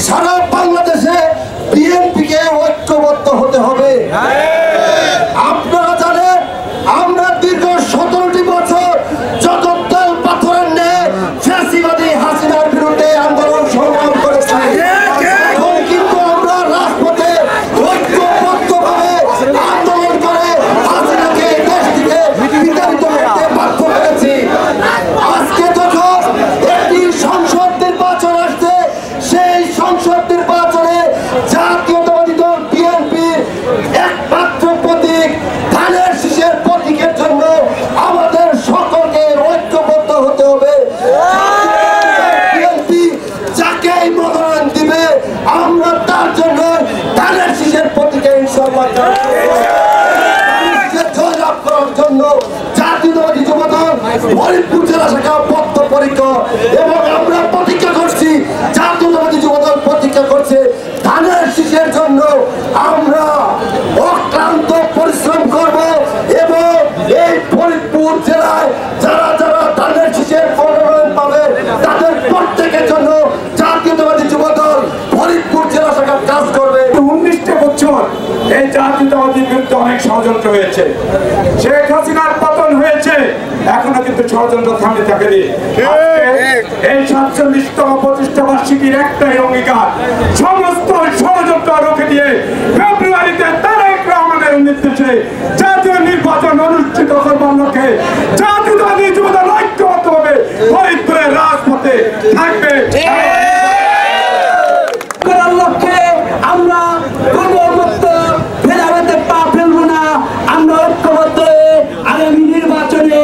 সারা বাংলাদেশে বিএনপিকে ঐক্যবদ্ধ হতে হবে। আপনারা জানেন আমরা দীর্ঘ 17টি বছর জগদ্দল পাথরের ন্যায় ফ্যাসিবাদী হাসিনার বিরুদ্ধে আন্দোলন সংগ্রাম করেছি। এখন কিন্তু আমরা রাজপথে ঐক্যবদ্ধভাবে আন্দোলন করে হাসিনাকে দেশ থেকে বিতাড়িত করতে বাধ্য করেছি। আজকে যখন একটি সংসদ নির্বাচন আসছে, সেই সংসদ নির্বাচনে জাতীয়তাবাদী দল বিএনপির একমাত্র প্রতীক ধানের শীষের প্রতীকের জন্য আমাদের সকলকে ঐক্যবদ্ধ হতে হবে। বিএনপি যাকেই মনোনয়ন দিবে আমরা তার জন্য ধানের শীষের প্রতীকে ইনশাআল্লাহ জয়লাভ করার জন্য জাতীয়তাবাদী যুবদল ফরিদপুর জেলা শাখা বদ্ধপরিকর এবং আমরা প্রতিজ্ঞা করছি, জাতীয়তাবাদী যুবদল প্রতিজ্ঞা করছে ধানের শীষের জন্য আমরা অক্লান্ত পরিশ্রম করব এবং এই ফরিদপুর জেলায় যারা যারা ধানের শীষের মনোনয়ন পাবে তাদের প্রত্যেকের জন্য জাতীয়তাবাদী যুবদল ফরিদপুর জেলা শাখা কাজ করবে। 19টা বছর এই জাতীয়তাবাদীর বিরুদ্ধে অনেক ষড়যন্ত্র হয়েছে। শেখ হাসিনার পতন হয়েছে, এখনো কিন্তু ষড়যন্ত্র থামে থাকেনি। এই 47তম প্রতিষ্ঠা বার্ষিকীর একটাই অঙ্গীকার, সমস্ত ষড়যন্ত্র রুখে দিয়ে ফেব্রুয়ারিতে তারেক রহমানের নির্দেশে জাতীয় নির্বাচন অনুষ্ঠিত করবার লক্ষ্যে জাতীয়তাবাদী যুবদল ঐক্যবদ্ধ হবে ফরিদপুরের রাজপথে থাকবে। লক্ষ্যে আমরা কোনো ভেদাভেদে পা ফেলবো না। আমরা ঐক্যবদ্ধ হয়ে আগামী নির্বাচনে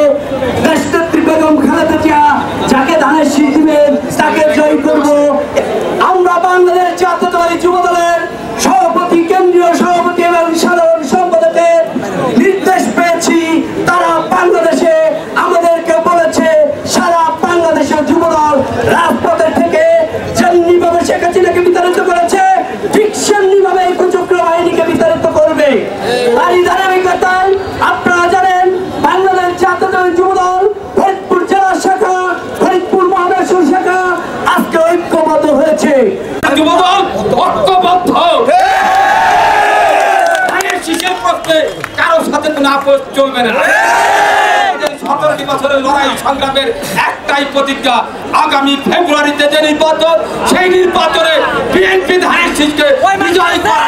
দেশনেত্রী বেগম খালেদা জিয়া যাকে ধানের শীষ দিবেন তাকে জয় করব। আমরা বাংলাদেশ জাতীয়তাবাদী যুবদলের সভাপতি, কেন্দ্রীয় সভাপতি এবং সাধারণ সম্পাদকের নির্দেশ পেয়েছি। তারা বাংলাদেশে আমাদেরকে বলেছে সারা বাংলাদেশের যুবদল রাজপথে থেকে যেমনিভাবে শেখ হাসিনাকে বিতাড়িত করেছে ঠিক সেমনিভাবে কুচক্র বাহিনীকে বিতাড়িত করবে। তাই ধারাবাহিকতায় আপনারা জানেন বাংলাদেশ জাতীয়তাবাদী যুবদল ফরিদপুর জেলা শাখা, ফরিদপুর মহানগর শাখা আজকে ঐক্যবদ্ধ হয়েছে। যুবদল ঐক্যবদ্ধ, ধানের শীষের পক্ষে কারো সাথে কোনো আপোষ চলবে না। 17টি বছরের লড়াই সংগ্রামের একটাই প্রতিজ্ঞা, আগামী ফেব্রুয়ারিতে যে নির্বাচন, সেই নির্বাচনে বিএনপি ধানের শীষকে বিজয় করা।